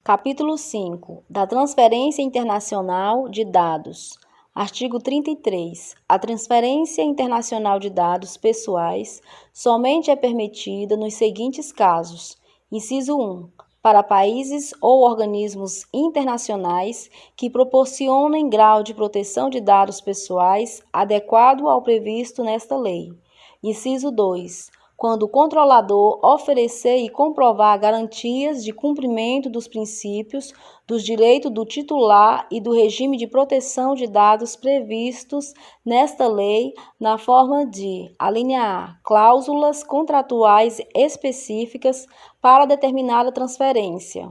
Capítulo 5. Da transferência internacional de dados. Artigo 33. A transferência internacional de dados pessoais somente é permitida nos seguintes casos. Inciso 1. Para países ou organismos internacionais que proporcionem grau de proteção de dados pessoais adequado ao previsto nesta lei. Inciso 2. Quando o controlador oferecer e comprovar garantias de cumprimento dos princípios dos direitos do titular e do regime de proteção de dados previstos nesta lei na forma de: alínea A, cláusulas contratuais específicas para determinada transferência.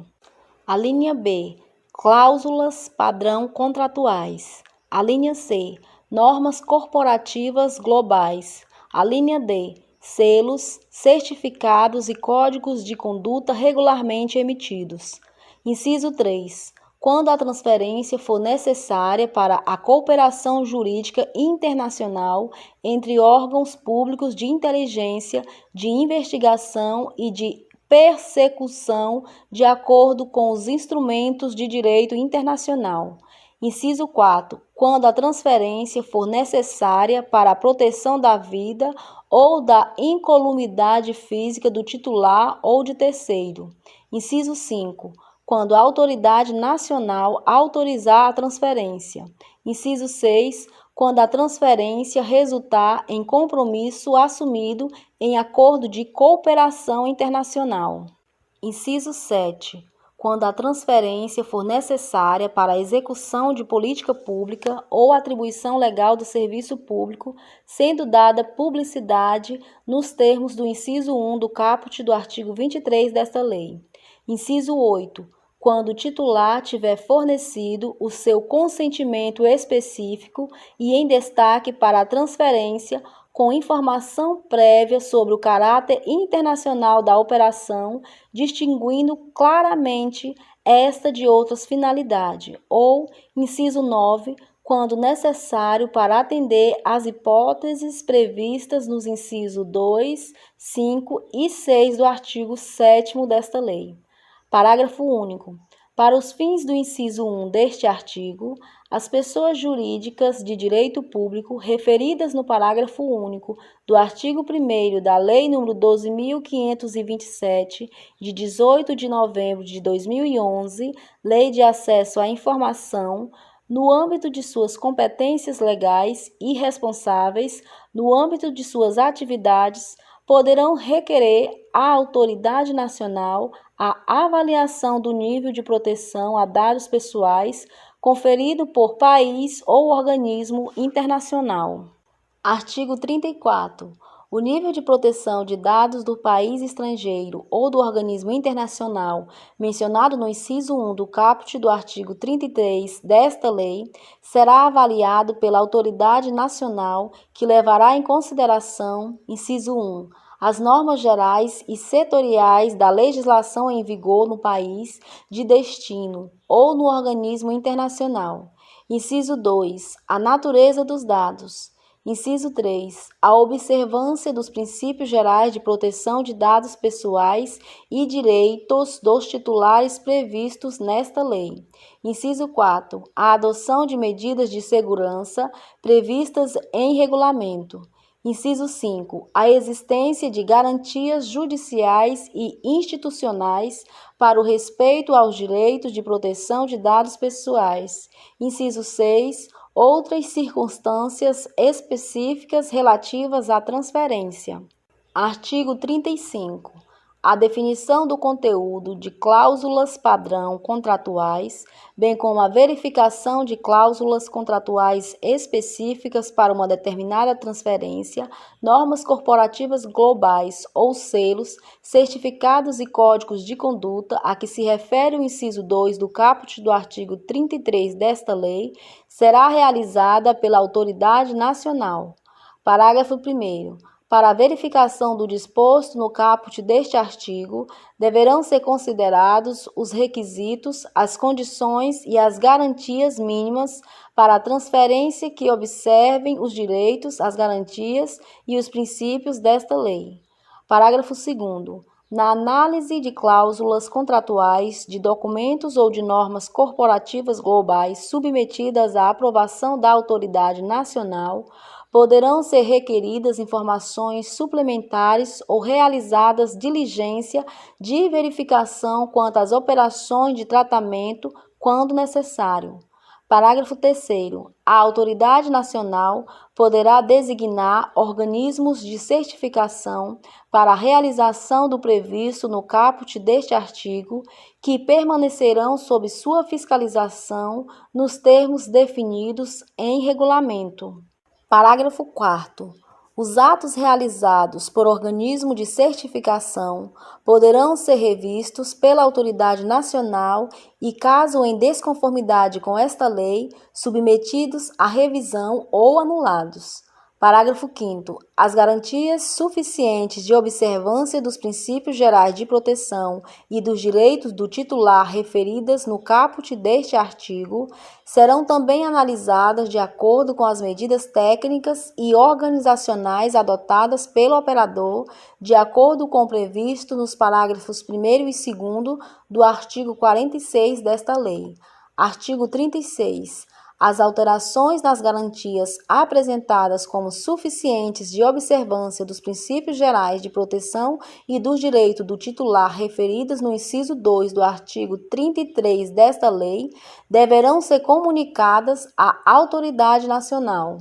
Alínea B, cláusulas padrão contratuais. Alínea C, normas corporativas globais. Alínea D, selos, certificados e códigos de conduta regularmente emitidos. Inciso 3. Quando a transferência for necessária para a cooperação jurídica internacional entre órgãos públicos de inteligência, de investigação e de persecução de acordo com os instrumentos de direito internacional. Inciso 4. Quando a transferência for necessária para a proteção da vida ou da incolumidade física do titular ou de terceiro. Inciso 5. Quando a autoridade nacional autorizar a transferência. Inciso 6. Quando a transferência resultar em compromisso assumido em acordo de cooperação internacional. Inciso 7. Quando a transferência for necessária para a execução de política pública ou atribuição legal do serviço público, sendo dada publicidade nos termos do inciso 1 do caput do artigo 23 desta lei. Inciso 8. Quando o titular tiver fornecido o seu consentimento específico e em destaque para a transferência, com informação prévia sobre o caráter internacional da operação, distinguindo claramente esta de outras finalidades, ou, inciso 9, quando necessário para atender às hipóteses previstas nos incisos 2, 5 e 6 do artigo 7º desta lei. Parágrafo único. Para os fins do inciso 1 deste artigo, as pessoas jurídicas de direito público referidas no parágrafo único do artigo 1º da Lei nº 12.527, de 18 de novembro de 2011, Lei de Acesso à Informação, no âmbito de suas competências legais e responsáveis, no âmbito de suas atividades, poderão requerer à autoridade nacional a avaliação do nível de proteção a dados pessoais conferido por país ou organismo internacional. Artigo 34. O nível de proteção de dados do país estrangeiro ou do organismo internacional mencionado no inciso 1 do caput do artigo 33 desta lei será avaliado pela autoridade nacional que levará em consideração, inciso 1, as normas gerais e setoriais da legislação em vigor no país de destino ou no organismo internacional. Inciso 2, a natureza dos dados. Inciso 3. A observância dos princípios gerais de proteção de dados pessoais e direitos dos titulares previstos nesta lei. Inciso 4. A adoção de medidas de segurança previstas em regulamento. Inciso 5. A existência de garantias judiciais e institucionais para o respeito aos direitos de proteção de dados pessoais. Inciso 6. Outras circunstâncias específicas relativas à transferência. Artigo 35. A definição do conteúdo de cláusulas padrão contratuais, bem como a verificação de cláusulas contratuais específicas para uma determinada transferência, normas corporativas globais ou selos, certificados e códigos de conduta a que se refere o inciso 2 do caput do artigo 33 desta lei, será realizada pela autoridade nacional. Parágrafo 1º. Para a verificação do disposto no caput deste artigo, deverão ser considerados os requisitos, as condições e as garantias mínimas para a transferência que observem os direitos, as garantias e os princípios desta lei. Parágrafo 2º. Na análise de cláusulas contratuais, de documentos ou de normas corporativas globais submetidas à aprovação da autoridade nacional, poderão ser requeridas informações suplementares ou realizadas diligência de verificação quanto às operações de tratamento, quando necessário. Parágrafo 3º. A autoridade nacional poderá designar organismos de certificação para a realização do previsto no caput deste artigo, que permanecerão sob sua fiscalização nos termos definidos em regulamento. Parágrafo 4º. Os atos realizados por organismo de certificação poderão ser revistos pela autoridade nacional e, caso em desconformidade com esta lei, submetidos à revisão ou anulados. Parágrafo 5º. As garantias suficientes de observância dos princípios gerais de proteção e dos direitos do titular referidas no caput deste artigo serão também analisadas de acordo com as medidas técnicas e organizacionais adotadas pelo operador, de acordo com o previsto nos parágrafos 1º e 2º do artigo 46 desta lei. Artigo 36. As alterações nas garantias apresentadas como suficientes de observância dos princípios gerais de proteção e dos direitos do titular referidas no inciso 2 do artigo 33 desta lei deverão ser comunicadas à autoridade nacional.